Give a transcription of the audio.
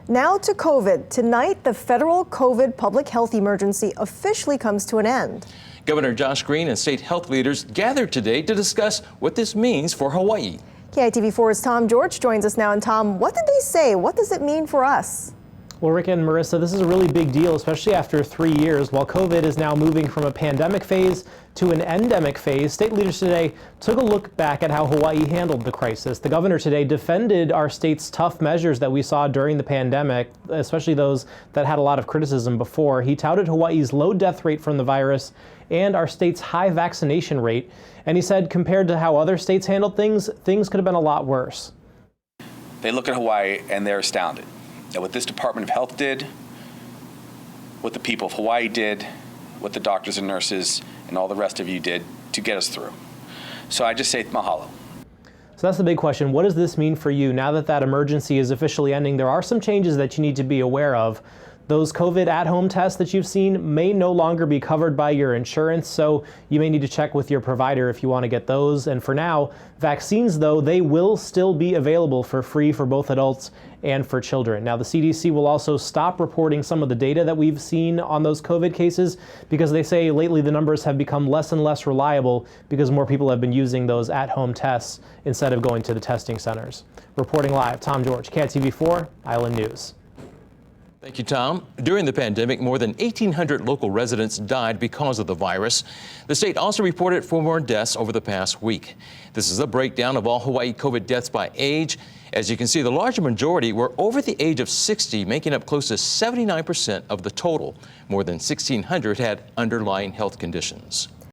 Now to COVID. Tonight, the federal COVID public health emergency officially comes to an end. Governor Josh Green and state health leaders gathered today to discuss what this means for Hawaii. KITV4's Tom George joins us now. And Tom, what did they say? What does it mean for us? Well, Rick and Marissa, this is a really big deal, especially after 3 years. While COVID is now moving from a pandemic phase to an endemic phase, state leaders today took a look back at how Hawaii handled the crisis. The governor today defended our state's tough measures that we saw during the pandemic, especially those that had a lot of criticism before. He touted Hawaii's low death rate from the virus and our state's high vaccination rate. And he said compared to how other states handled things, things could have been a lot worse. They look at Hawaii and they're astounded at what this Department of Health did, what the people of Hawaii did, what the doctors and nurses and all the rest of you did to get us through. So I just say mahalo. So that's the big question. What does this mean for you now that that emergency is officially ending? There are some changes that you need to be aware of. Those COVID at-home tests that you've seen may no longer be covered by your insurance, so you may need to check with your provider if you want to get those. And for now, vaccines, though, they will still be available for free for both adults and for children. Now, the CDC will also stop reporting some of the data that we've seen on those COVID cases because they say lately the numbers have become less and less reliable because more people have been using those at-home tests instead of going to the testing centers. Reporting live, Tom George, KITV4 Island News. Thank you, Tom. During the pandemic, more than 1,800 local residents died because of the virus. The state also reported 4 more deaths over the past week. This is a breakdown of all Hawaii COVID deaths by age. As you can see, the larger majority were over the age of 60, making up close to 79% of the total. More than 1,600 had underlying health conditions.